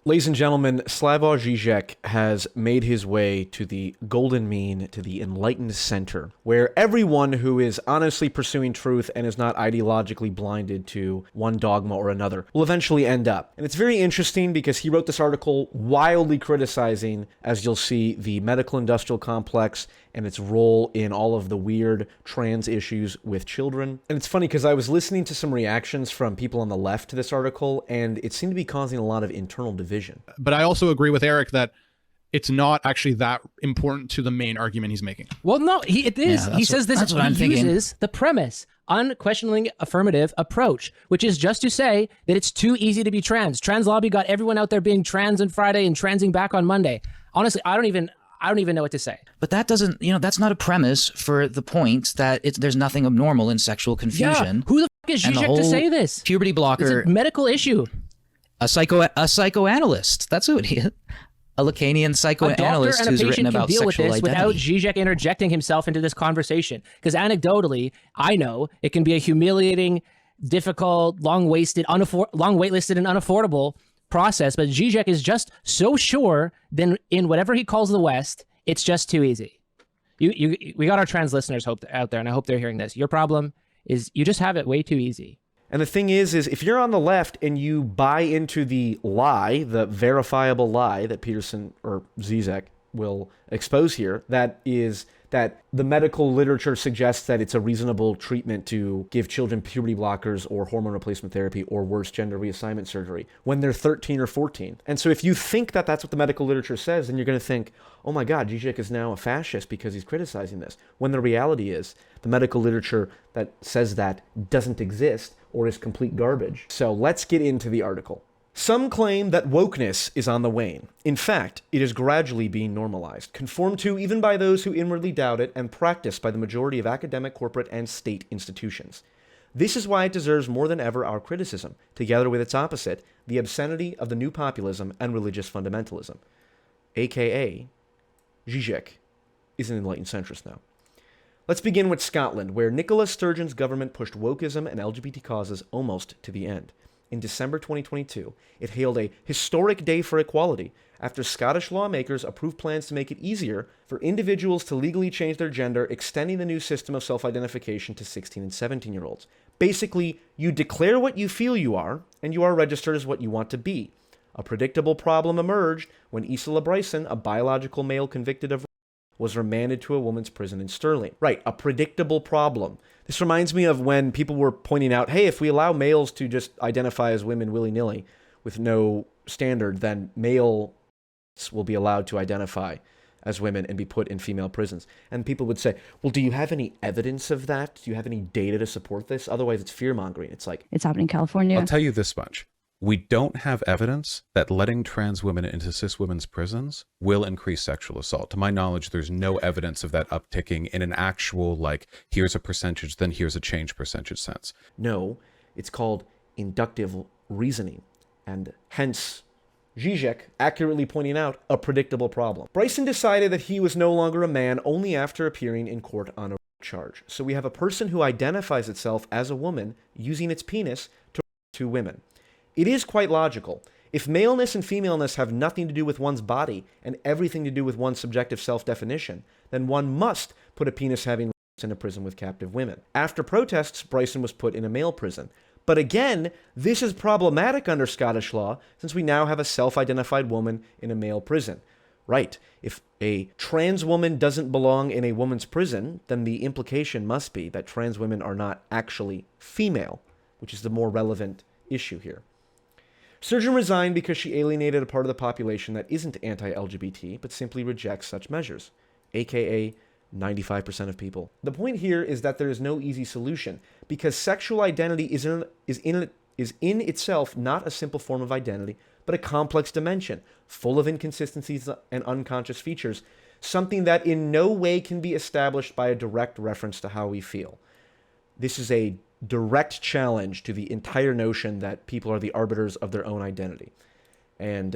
Ladies and gentlemen, Slavoj Zizek has made his way to the golden mean, to the enlightened center, where everyone who is honestly pursuing truth and is not ideologically blinded to one dogma or another will eventually end up. And it's very interesting because he wrote this article wildly criticizing, as you'll see, the medical industrial complex and its role in all of the weird trans issues with children. And it's funny because I was listening to some reactions from people on the left to this article, and it seemed to be causing a lot of internal division. But I also agree with Eric that it's not actually that important to the main argument he's making. Well, no, it is. He says this, he uses the premise, unquestioningly affirmative approach, which is just to say that it's too easy to be trans. Trans lobby got everyone out there being trans on Friday and transing back on Monday. Honestly, I don't even know what to say. But that doesn't, that's not a premise for the point that there's nothing abnormal in sexual confusion. Yeah. Who the fuck is Zizek to say this? Puberty blocker. It's a medical issue. A psychoanalyst. That's who it is. A Lacanian psychoanalyst who's written about sexual identity. A doctor and a patient can deal with this without Zizek interjecting himself into this conversation. Because anecdotally, I know it can be a humiliating, difficult, long waitlisted and unaffordable process, but Zizek is just so sure that in whatever he calls the West, it's just too easy. We got our trans listeners out there, and I hope they're hearing this. Your problem is you just have it way too easy. And the thing is if you're on the left and you buy into the lie, the verifiable lie that Peterson or Zizek will expose here, that is that the medical literature suggests that it's a reasonable treatment to give children puberty blockers or hormone replacement therapy or worse, gender reassignment surgery when they're 13 or 14. And so if you think that that's what the medical literature says, then you're going to think, oh my God, Zizek is now a fascist because he's criticizing this. When the reality is the medical literature that says that doesn't exist or is complete garbage. So let's get into the article. Some claim that wokeness is on the wane. In fact, it is gradually being normalized, conformed to even by those who inwardly doubt it, and practiced by the majority of academic, corporate, and state institutions. This is why it deserves more than ever our criticism, together with its opposite, the obscenity of the new populism and religious fundamentalism. AKA, Zizek is an enlightened centrist now. Let's begin with Scotland, where Nicola Sturgeon's government pushed wokeism and LGBT causes almost to the end. In December 2022, it hailed a historic day for equality after Scottish lawmakers approved plans to make it easier for individuals to legally change their gender, extending the new system of self-identification to 16 and 17-year-olds. Basically, you declare what you feel you are, and you are registered as what you want to be. A predictable problem emerged when Isola Bryson, a biological male convicted of rape, was remanded to a woman's prison in Stirling. Right, a predictable problem. This reminds me of when people were pointing out, hey, if we allow males to just identify as women willy-nilly with no standard, then males will be allowed to identify as women and be put in female prisons. And people would say, well, do you have any evidence of that? Do you have any data to support this? Otherwise, it's fear-mongering. It's like... It's happening in California. I'll tell you this much. We don't have evidence that letting trans women into cis women's prisons will increase sexual assault. To my knowledge, there's no evidence of that upticking in an actual, like, here's a percentage, then here's a change percentage sense. No, it's called inductive reasoning, and hence Zizek accurately pointing out a predictable problem. Bryson decided that he was no longer a man only after appearing in court on a charge. So we have a person who identifies itself as a woman using its penis to women. It is quite logical. If maleness and femaleness have nothing to do with one's body and everything to do with one's subjective self-definition, then one must put a penis having in a prison with captive women. After protests, Bryson was put in a male prison. But again, this is problematic under Scottish law since we now have a self-identified woman in a male prison. Right, if a trans woman doesn't belong in a woman's prison, then the implication must be that trans women are not actually female, which is the more relevant issue here. Sturgeon resigned because she alienated a part of the population that isn't anti-LGBT, but simply rejects such measures, aka 95% of people. The point here is that there is no easy solution, because sexual identity is in itself not a simple form of identity, but a complex dimension, full of inconsistencies and unconscious features, something that in no way can be established by a direct reference to how we feel. This is a direct challenge to the entire notion that people are the arbiters of their own identity. And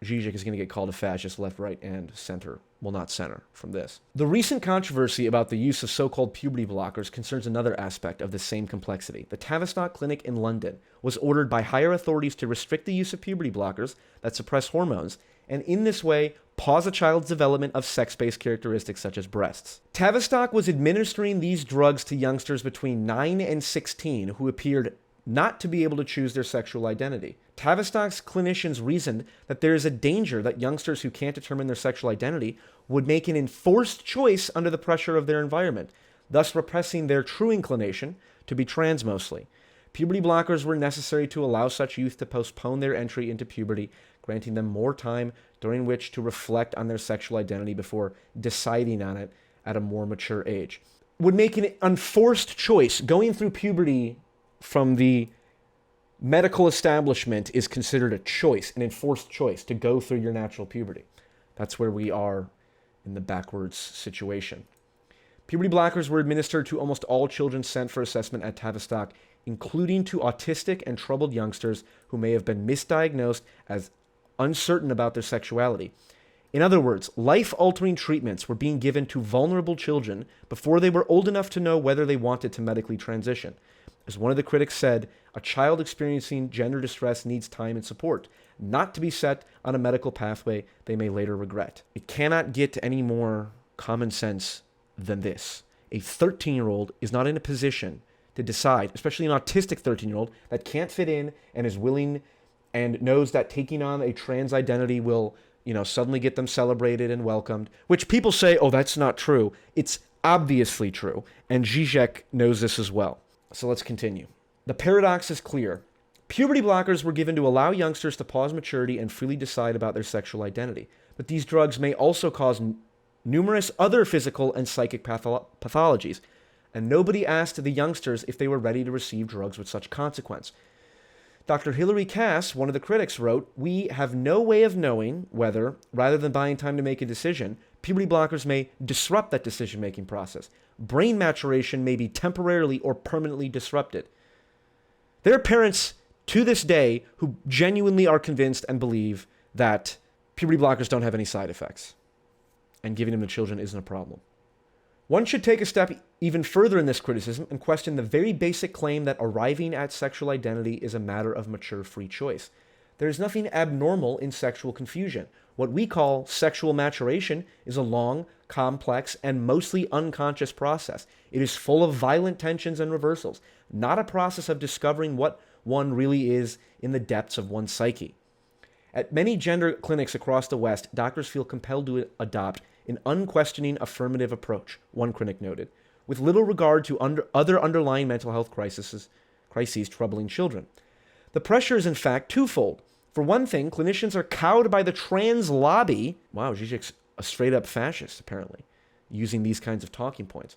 Zizek is going to get called a fascist left, right, and center. Well, not center from this. The recent controversy about the use of so-called puberty blockers concerns another aspect of the same complexity. The Tavistock Clinic in London was ordered by higher authorities to restrict the use of puberty blockers that suppress hormones, and in this way, pause a child's development of sex-based characteristics such as breasts. Tavistock was administering these drugs to youngsters between 9 and 16 who appeared not to be able to choose their sexual identity. Tavistock's clinicians reasoned that there is a danger that youngsters who can't determine their sexual identity would make an enforced choice under the pressure of their environment, thus repressing their true inclination to be trans mostly. Puberty blockers were necessary to allow such youth to postpone their entry into puberty, granting them more time during which to reflect on their sexual identity before deciding on it at a more mature age. Would make an unforced choice. Going through puberty from the medical establishment is considered a choice, an enforced choice to go through your natural puberty. That's where we are in the backwards situation. Puberty blockers were administered to almost all children sent for assessment at Tavistock, including to autistic and troubled youngsters who may have been misdiagnosed as uncertain about their sexuality. In other words, life-altering treatments were being given to vulnerable children before they were old enough to know whether they wanted to medically transition. As one of the critics said, a child experiencing gender distress needs time and support, not to be set on a medical pathway they may later regret. It cannot get any more common sense than this. A 13-year-old is not in a position to decide, especially an autistic 13-year-old that can't fit in and is willing and knows that taking on a trans identity will, suddenly get them celebrated and welcomed, which people say, oh, that's not true. It's obviously true, and Zizek knows this as well. So let's continue. The paradox is clear. Puberty blockers were given to allow youngsters to pause maturity and freely decide about their sexual identity. But these drugs may also cause numerous other physical and psychic pathologies. And nobody asked the youngsters if they were ready to receive drugs with such consequence. Dr. Hilary Cass, one of the critics, wrote, "We have no way of knowing whether, rather than buying time to make a decision, puberty blockers may disrupt that decision-making process. Brain maturation may be temporarily or permanently disrupted." There are parents to this day who genuinely are convinced and believe that puberty blockers don't have any side effects, and giving them to children isn't a problem. One should take a step even further in this criticism and question the very basic claim that arriving at sexual identity is a matter of mature free choice. There is nothing abnormal in sexual confusion. What we call sexual maturation is a long, complex, and mostly unconscious process. It is full of violent tensions and reversals, not a process of discovering what one really is in the depths of one's psyche. At many gender clinics across the West, doctors feel compelled to adopt an unquestioning affirmative approach, one critic noted, with little regard to other underlying mental health crises troubling children. The pressure is in fact twofold. For one thing, clinicians are cowed by the trans lobby. Wow, Zizek's a straight-up fascist, apparently, using these kinds of talking points,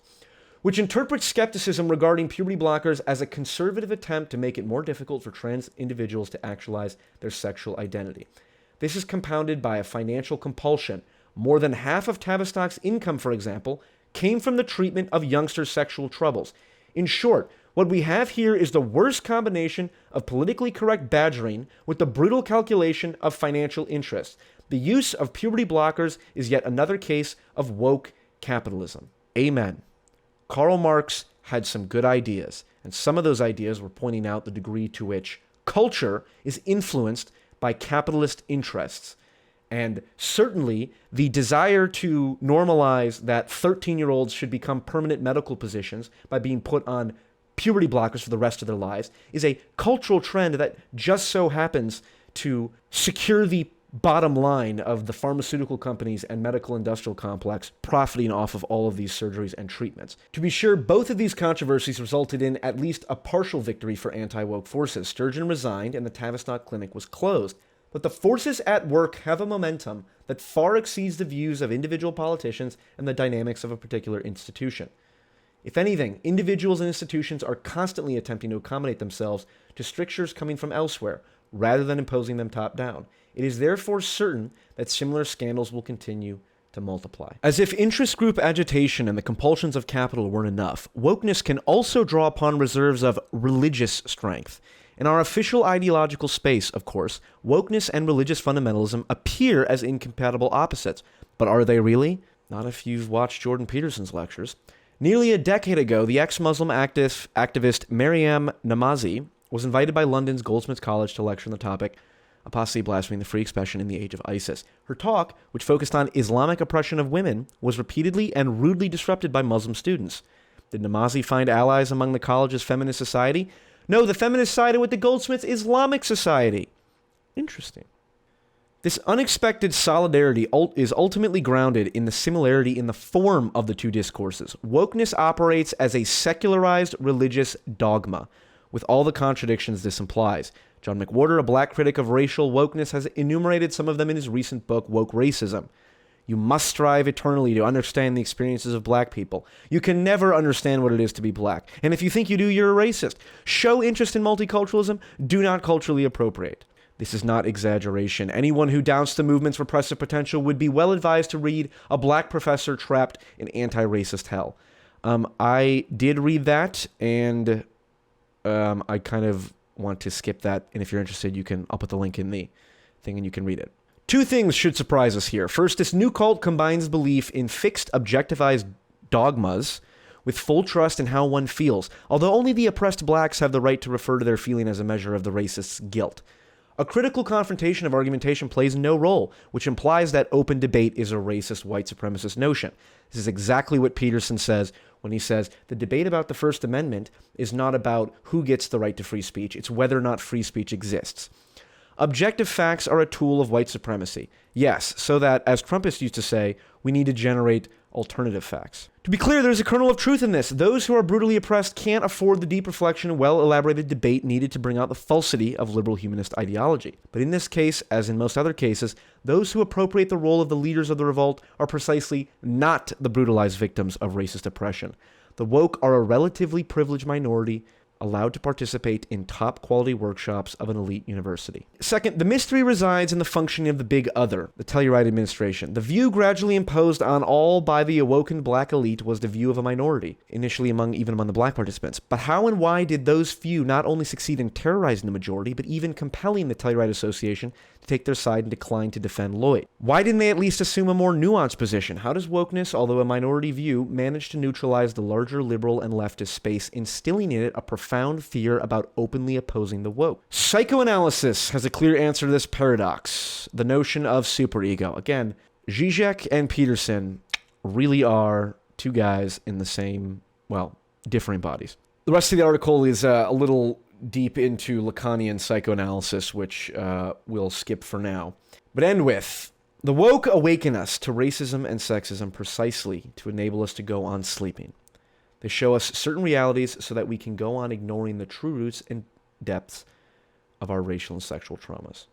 which interprets skepticism regarding puberty blockers as a conservative attempt to make it more difficult for trans individuals to actualize their sexual identity. This is compounded by a financial compulsion. More than half of Tavistock's income, for example, came from the treatment of youngsters' sexual troubles. In short, what we have here is the worst combination of politically correct badgering with the brutal calculation of financial interests. The use of puberty blockers is yet another case of woke capitalism. Amen. Karl Marx had some good ideas, and some of those ideas were pointing out the degree to which culture is influenced by capitalist interests. And certainly the desire to normalize that 13-year-olds should become permanent medical positions by being put on puberty blockers for the rest of their lives is a cultural trend that just so happens to secure the bottom line of the pharmaceutical companies and medical industrial complex profiting off of all of these surgeries and treatments. To be sure, both of these controversies resulted in at least a partial victory for anti-woke forces. Sturgeon resigned and the Tavistock Clinic was closed. But the forces at work have a momentum that far exceeds the views of individual politicians and the dynamics of a particular institution. If anything, individuals and institutions are constantly attempting to accommodate themselves to strictures coming from elsewhere, rather than imposing them top-down. It is therefore certain that similar scandals will continue to multiply. As if interest group agitation and the compulsions of capital weren't enough, wokeness can also draw upon reserves of religious strength. In our official ideological space, of course, wokeness and religious fundamentalism appear as incompatible opposites. But are they really? Not if you've watched Jordan Peterson's lectures. Nearly a decade ago, the ex-Muslim activist Maryam Namazi was invited by London's Goldsmiths College to lecture on the topic, apostasy, blasphemy, the free expression in the age of ISIS. Her talk, which focused on Islamic oppression of women, was repeatedly and rudely disrupted by Muslim students. Did Namazi find allies among the college's feminist society? No, the feminists sided with the Goldsmiths Islamic Society. Interesting. This unexpected solidarity is ultimately grounded in the similarity in the form of the two discourses. Wokeness operates as a secularized religious dogma, with all the contradictions this implies. John McWhorter, a black critic of racial wokeness, has enumerated some of them in his recent book, Woke Racism. You must strive eternally to understand the experiences of black people. You can never understand what it is to be black. And if you think you do, you're a racist. Show interest in multiculturalism. Do not culturally appropriate. This is not exaggeration. Anyone who doubts the movement's repressive potential would be well advised to read A Black Professor Trapped in Anti-Racist Hell. I did read that, and I kind of want to skip that. And if you're interested, I'll put the link in the thing and you can read it. Two things should surprise us here. First, this new cult combines belief in fixed, objectivized dogmas with full trust in how one feels, although only the oppressed blacks have the right to refer to their feeling as a measure of the racist's guilt. A critical confrontation of argumentation plays no role, which implies that open debate is a racist, white supremacist notion. This is exactly what Peterson says when he says, the debate about the First Amendment is not about who gets the right to free speech, it's whether or not free speech exists. Objective facts are a tool of white supremacy. Yes, so that, as Trumpists used to say, we need to generate alternative facts. To be clear, there's a kernel of truth in this. Those who are brutally oppressed can't afford the deep reflection and well-elaborated debate needed to bring out the falsity of liberal humanist ideology. But in this case, as in most other cases, those who appropriate the role of the leaders of the revolt are precisely not the brutalized victims of racist oppression. The woke are a relatively privileged minority allowed to participate in top-quality workshops of an elite university. Second, the mystery resides in the functioning of the big other, the Telluride administration. The view gradually imposed on all by the awoken black elite was the view of a minority, initially even among the black participants. But how and why did those few not only succeed in terrorizing the majority, but even compelling the Telluride Association to take their side and decline to defend Lloyd? Why didn't they at least assume a more nuanced position? How does wokeness, although a minority view, manage to neutralize the larger liberal and leftist space, instilling in it a profound fear about openly opposing the woke? Psychoanalysis has a clear answer to this paradox, the notion of superego. Again, Zizek and Peterson really are two guys in the same, differing bodies. The rest of the article is a little deep into Lacanian psychoanalysis, which we'll skip for now, but end with, the woke awaken us to racism and sexism precisely to enable us to go on sleeping. They show us certain realities so that we can go on ignoring the true roots and depths of our racial and sexual traumas.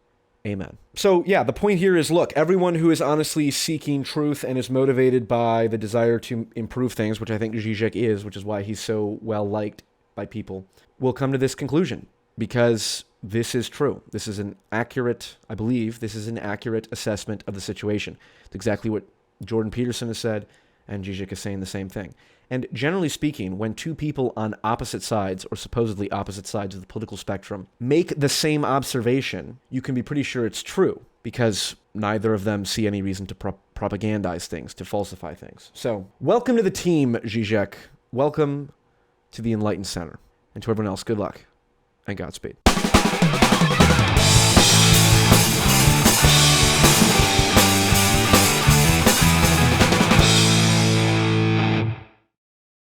Amen. So yeah, the point here is, look, everyone who is honestly seeking truth and is motivated by the desire to improve things, which I think Zizek is, which is why he's so well liked by people, will come to this conclusion, because this is true. This is an accurate, I believe, this is an accurate assessment of the situation. It's exactly what Jordan Peterson has said, and Zizek is saying the same thing. And generally speaking, when two people on opposite sides, or supposedly opposite sides of the political spectrum, make the same observation, you can be pretty sure it's true, because neither of them see any reason to propagandize things, to falsify things. So, welcome to the team, Zizek. Welcome to the Enlightened Center. And to everyone else, good luck and Godspeed.